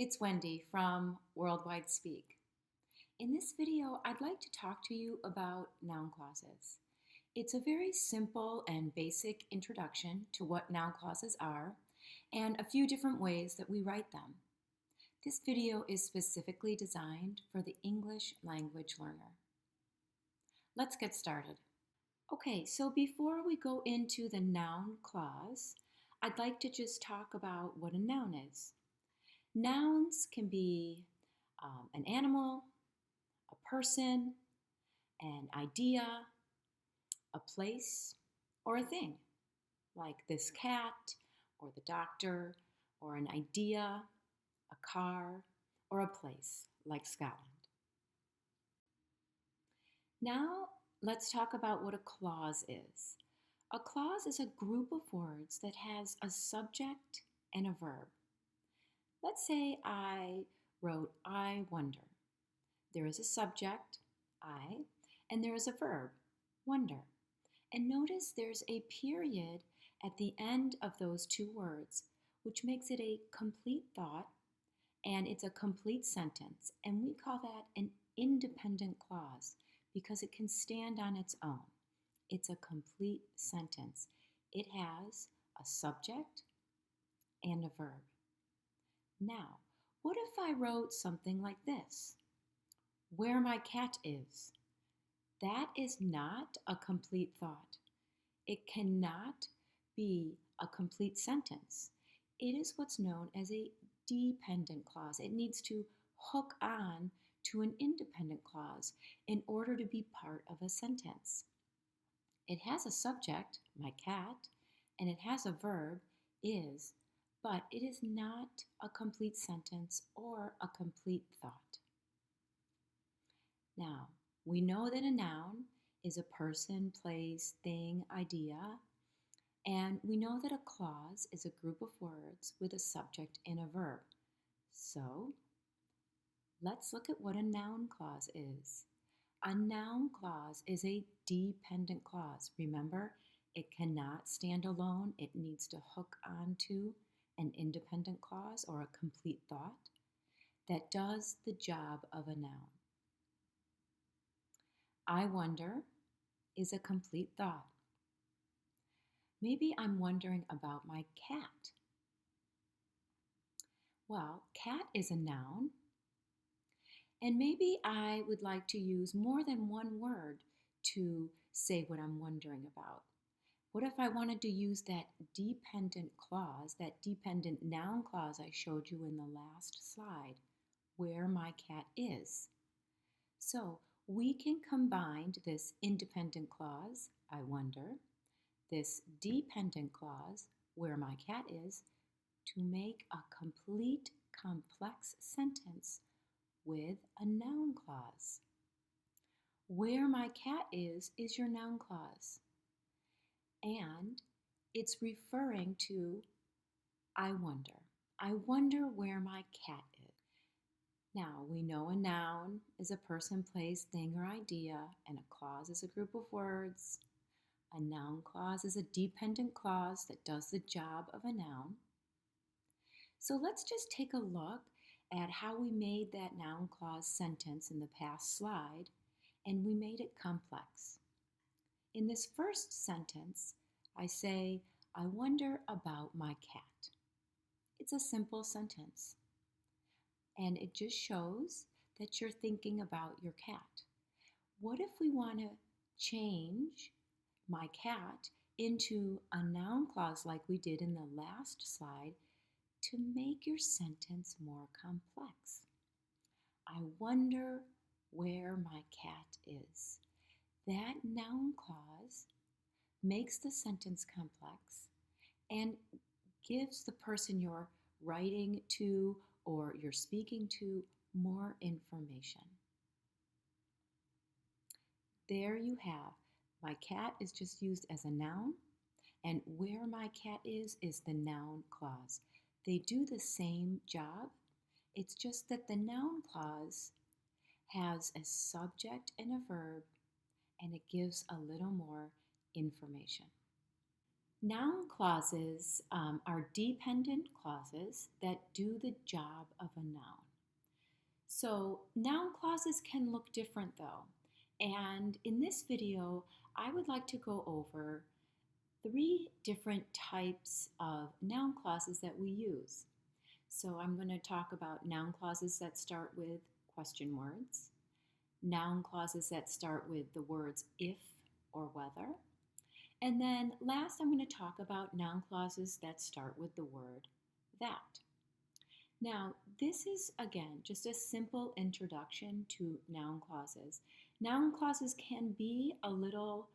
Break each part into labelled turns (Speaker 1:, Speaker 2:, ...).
Speaker 1: It's Wendy from Worldwide Speak. In this video, I'd like to talk to you about noun clauses. It's a very simple and basic introduction to what noun clauses are and a few different ways that we write them. This video is specifically designed for the English language learner. Let's get started. Okay, so before we go into the noun clause, I'd like to just talk about what a noun is. Nouns can be an animal, a person, an idea, a place, or a thing, like this cat, or the doctor, or an idea, a car, or a place, like Scotland. Now, let's talk about what a clause is. A clause is a group of words that has a subject and a verb. Let's say I wrote, I wonder. There is a subject, I, and there is a verb, wonder. And notice there's a period at the end of those two words, which makes it a complete thought, and it's a complete sentence. And we call that an independent clause because it can stand on its own. It's a complete sentence. It has a subject and a verb. Now, what if I wrote something like this? Where my cat is. That is not a complete thought. It cannot be a complete sentence. It is what's known as a dependent clause. It needs to hook on to an independent clause in order to be part of a sentence. It has a subject, my cat, and it has a verb, is, but it is not a complete sentence or a complete thought. Now, we know that a noun is a person, place, thing, idea, and we know that a clause is a group of words with a subject and a verb. So, let's look at what a noun clause is. A noun clause is a dependent clause. Remember, it cannot stand alone. It needs to hook onto an independent clause or a complete thought that does the job of a noun. I wonder is a complete thought. Maybe I'm wondering about my cat. Well, cat is a noun, and maybe I would like to use more than one word to say what I'm wondering about. What if I wanted to use that dependent clause, that dependent noun clause I showed you in the last slide, where my cat is? So we can combine this independent clause, I wonder, this dependent clause, where my cat is, to make a complete complex sentence with a noun clause. Where my cat is your noun clause. And it's referring to I wonder. I wonder where my cat is. Now, we know a noun is a person, place, thing, or idea, and a clause is a group of words. A noun clause is a dependent clause that does the job of a noun. So let's just take a look at how we made that noun clause sentence in the past slide, and we made it complex. In this first sentence, I say, I wonder about my cat. It's a simple sentence, and it just shows that you're thinking about your cat. What if we want to change my cat into a noun clause like we did in the last slide to make your sentence more complex? I wonder where my cat is. That noun clause makes the sentence complex and gives the person you're writing to or you're speaking to more information. There you have, my cat is just used as a noun, and where my cat is the noun clause. They do the same job. It's just that the noun clause has a subject and a verb, and it gives a little more information. Noun clauses are dependent clauses that do the job of a noun. So noun clauses can look different though. And in this video, I would like to go over 3 different types of noun clauses that we use. So I'm going to talk about noun clauses that start with question words, noun clauses that start with the words if or whether, and then last I'm going to talk about noun clauses that start with the word that. Now, this is again just a simple introduction to noun clauses. Noun clauses can be a little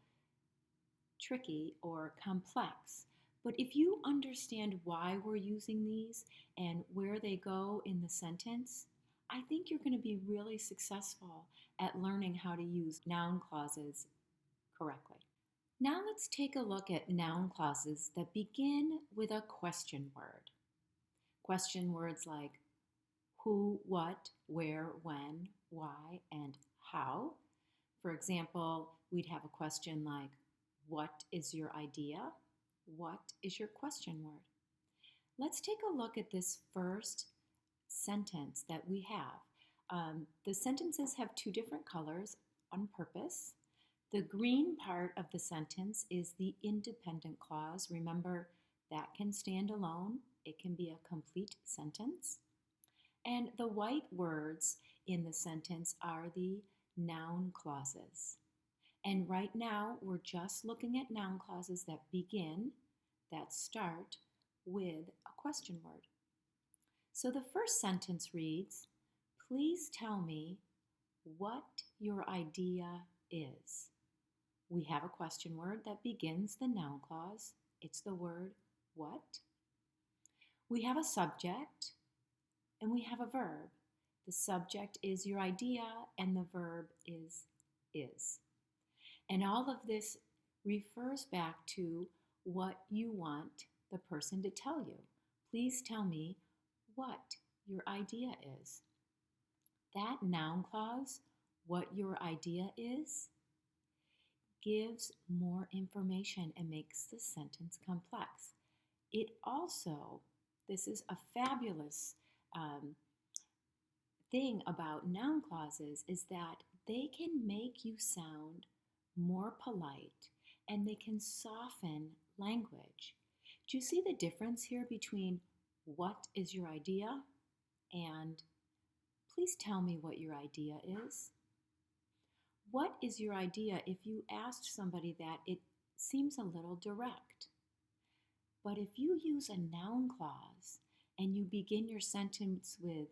Speaker 1: tricky or complex, but if you understand why we're using these and where they go in the sentence, I think you're going to be really successful at learning how to use noun clauses correctly. Now let's take a look at noun clauses that begin with a question word. Question words like who, what, where, when, why, and how. For example, we'd have a question like, what is your idea? What is your question word? Let's take a look at this first sentence that we have. The sentences have 2 different colors on purpose. The green part of the sentence is the independent clause. Remember, that can stand alone. It can be a complete sentence. And the white words in the sentence are the noun clauses. And right now, we're just looking at noun clauses that begin, that start with a question word. So the first sentence reads, please tell me what your idea is. We have a question word that begins the noun clause. It's the word what. We have a subject and we have a verb. The subject is your idea and the verb is. And all of this refers back to what you want the person to tell you. Please tell me what your idea is. That noun clause, what your idea is, gives more information and makes the sentence complex. It also, this is a fabulous thing about noun clauses, is that they can make you sound more polite and they can soften language. Do you see the difference here between what is your idea and please tell me what your idea is? What is your idea? If you asked somebody that, it seems a little direct. But if you use a noun clause and you begin your sentence with,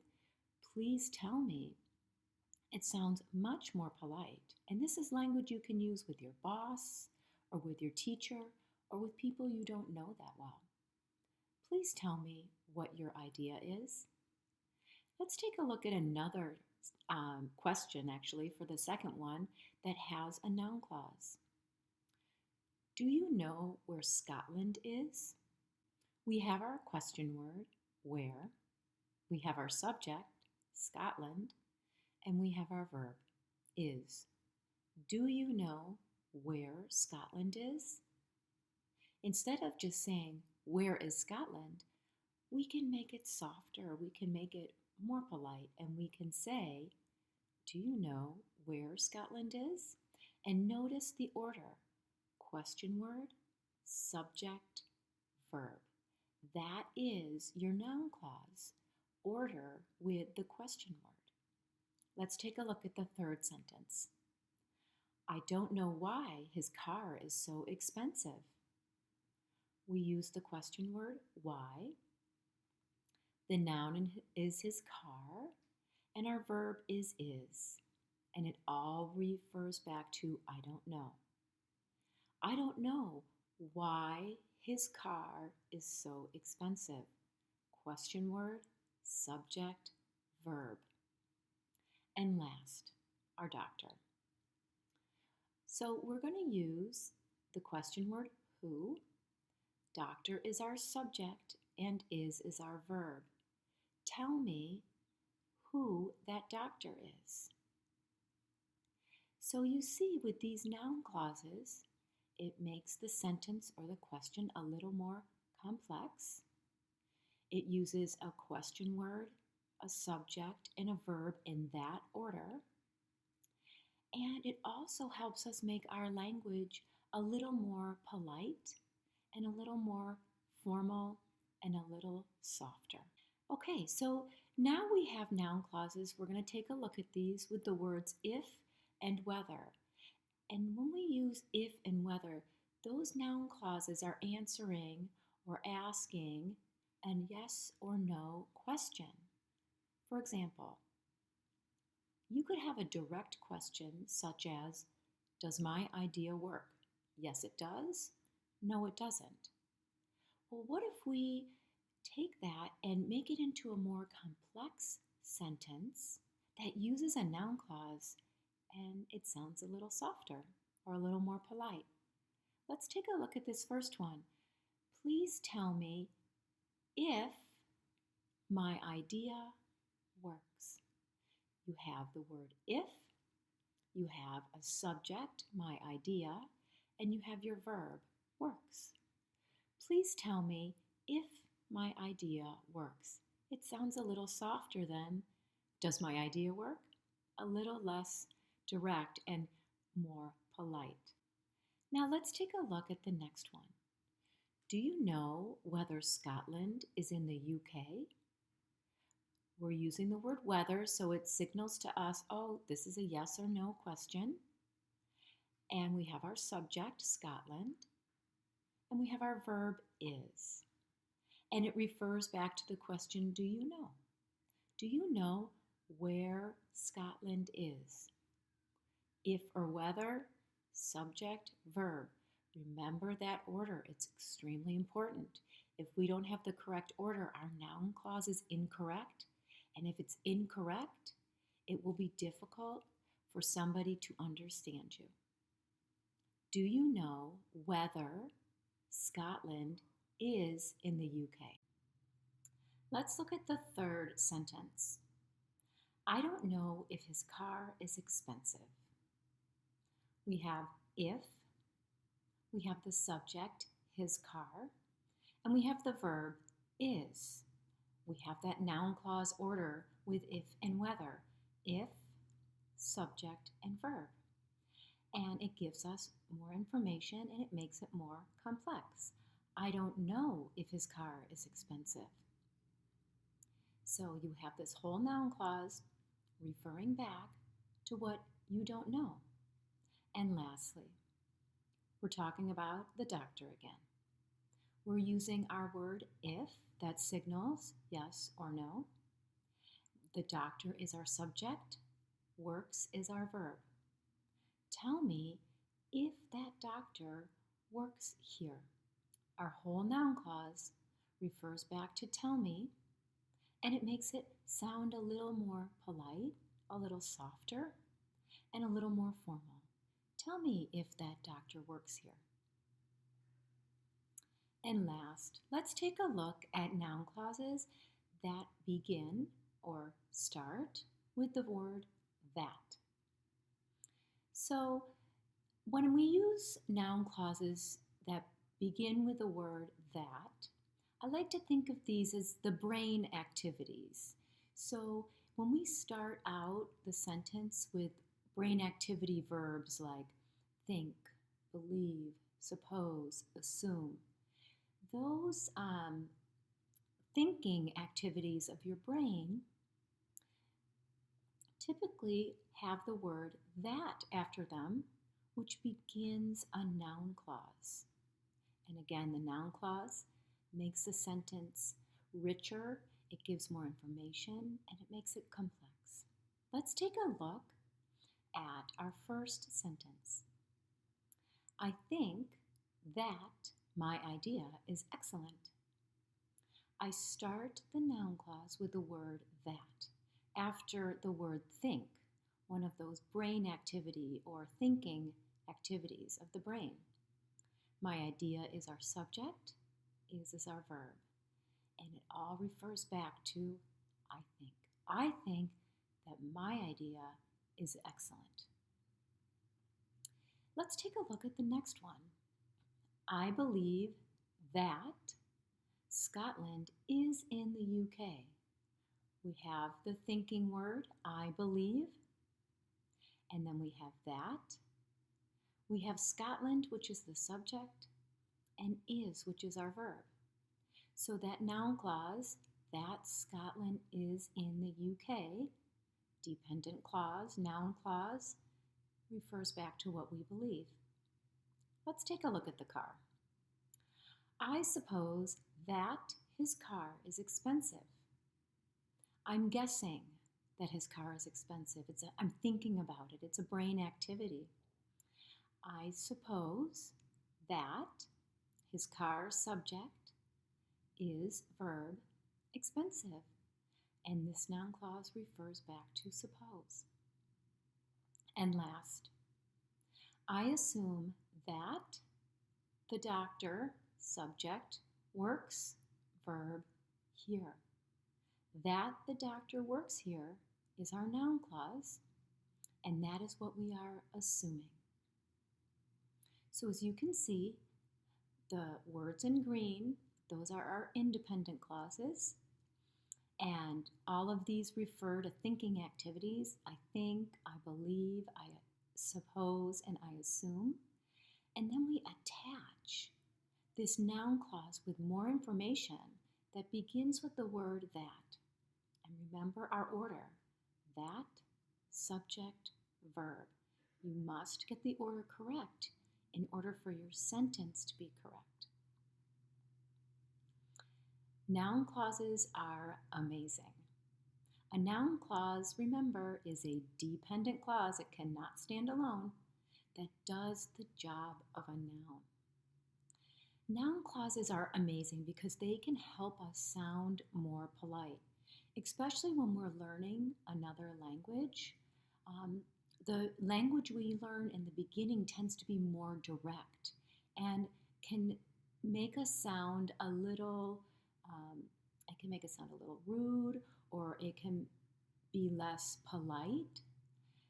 Speaker 1: please tell me, it sounds much more polite. And this is language you can use with your boss or with your teacher or with people you don't know that well. Please tell me what your idea is. Let's take a look at another question, actually, for the second one that has a noun clause. Do you know where Scotland is? We have our question word, where. We have our subject, Scotland, and we have our verb, is. Do you know where Scotland is? Instead of just saying, where is Scotland, we can make it softer, we can make it more polite, and we can say, do you know where Scotland is? And notice the order, question word, subject, verb. That is your noun clause, order with the question word. Let's take a look at the third sentence. I don't know why his car is so expensive. We use the question word, why. The noun is his car, and our verb is. And it all refers back to I don't know. I don't know why his car is so expensive. Question word, subject, verb. And last, our doctor. So we're going to use the question word who. Doctor is our subject and is our verb. Tell me who that doctor is. So you see with these noun clauses, It makes the sentence or the question a little more complex. It uses a question word, a subject, and a verb in that order. And it also helps us make our language a little more polite and a little more formal and a little softer. Okay, so now we have noun clauses. We're going to take a look at these with the words if and whether. And when we use if and whether, those noun clauses are answering or asking an yes or no question. For example, you could have a direct question such as, does my idea work? Yes, it does. No, it doesn't. Well, what if we take that and make it into a more complex sentence that uses a noun clause and it sounds a little softer or a little more polite? Let's take a look at this first one. Please tell me if my idea works. You have the word if, you have a subject, my idea, and you have your verb, works. Please tell me if my idea works. It sounds a little softer than, does my idea work? A little less direct and more polite. Now let's take a look at the next one. Do you know whether Scotland is in the UK? We're using the word whether, so it signals to us, oh, this is a yes or no question. And we have our subject, Scotland, and we have our verb is. And it refers back to the question, do you know? Do you know where Scotland is? If or whether, subject, verb. Remember that order. It's extremely important. If we don't have the correct order, our noun clause is incorrect. And if it's incorrect, it will be difficult for somebody to understand you. Do you know whether Scotland is in the UK? Let's look at the third sentence. I don't know if his car is expensive. We have if, we have the subject, his car, and we have the verb is. We have that noun clause order with if and whether. If, subject, and verb. And it gives us more information and it makes it more complex. I don't know if his car is expensive. So you have this whole noun clause referring back to what you don't know. And lastly, we're talking about the doctor again. We're using our word if that signals yes or no. The doctor is our subject. Works is our verb. Tell me if that doctor works here. Our whole noun clause refers back to tell me, and it makes it sound a little more polite, a little softer, and a little more formal. Tell me if that doctor works here. And last, let's take a look at noun clauses that begin or start with the word that. So when we use noun clauses that begin with the word that, I like to think of these as the brain activities. So when we start out the sentence with brain activity verbs like think, believe, suppose, assume, those thinking activities of your brain typically have the word that after them, which begins a noun clause. And again, the noun clause makes the sentence richer, it gives more information, and it makes it complex. Let's take a look at our first sentence. I think that my idea is excellent. I start the noun clause with the word that after the word think, one of those brain activity or thinking activities of the brain. My idea is our subject, is our verb, and it all refers back to I think. I think that my idea is excellent. Let's take a look at the next one. I believe that Scotland is in the UK. We have the thinking word, I believe, and then we have that. We have Scotland, which is the subject, and is, which is our verb. So that noun clause, that Scotland is in the UK, dependent clause, noun clause, refers back to what we believe. Let's take a look at the car. I suppose that his car is expensive. I'm guessing that his car is expensive. I'm thinking about it. It's a brain activity. I suppose that his car subject is verb expensive. And this noun clause refers back to suppose. And last, I assume that the doctor subject works verb here. That the doctor works here is our noun clause, and that is what we are assuming. So as you can see, the words in green, those are our independent clauses, and all of these refer to thinking activities. I think, I believe, I suppose, and I assume. And then we attach this noun clause with more information that begins with the word that. And remember our order, that, subject, verb. You must get the order correct in order for your sentence to be correct. Noun clauses are amazing. A noun clause, remember, is a dependent clause. It cannot stand alone. That does the job of a noun. Noun clauses are amazing because they can help us sound more polite, especially when we're learning another language. The language we learn in the beginning tends to be more direct and can make us sound a little, it can make us sound a little rude, or it can be less polite.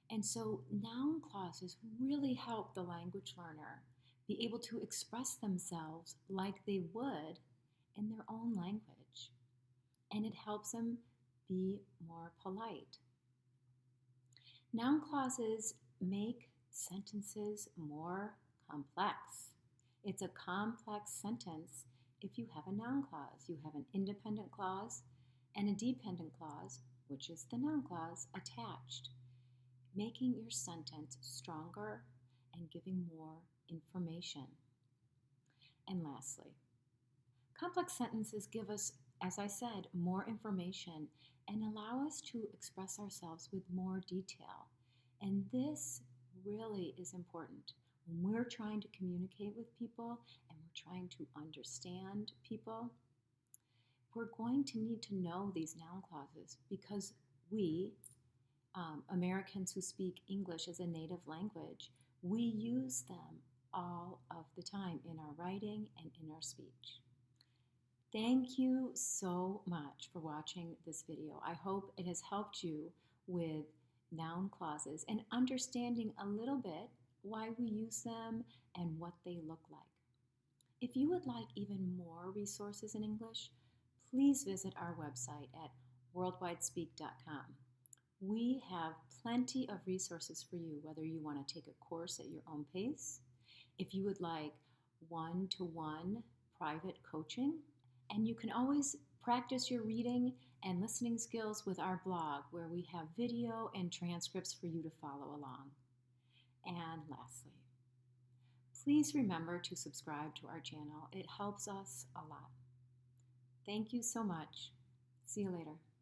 Speaker 1: And so noun clauses really help the language learner be able to express themselves like they would in their own language. And it helps them be more polite. Noun clauses make sentences more complex. It's a complex sentence if you have a noun clause. You have an independent clause and a dependent clause, which is the noun clause, attached, making your sentence stronger and giving more information. And lastly, complex sentences give us, as I said, more information and allow us to express ourselves with more detail. And this really is important. When we're trying to communicate with people and we're trying to understand people, we're going to need to know these noun clauses because we, Americans who speak English as a native language, we use them all of the time in our writing and in our speech. Thank you so much for watching this video. I hope it has helped you with noun clauses and understanding a little bit why we use them and what they look like. If you would like even more resources in English, please visit our website at worldwidespeak.com. We have plenty of resources for you, whether you want to take a course at your own pace, if you would like one-to-one private coaching, and you can always practice your reading and listening skills with our blog, where we have video and transcripts for you to follow along. And lastly, please remember to subscribe to our channel. It helps us a lot. Thank you so much. See you later.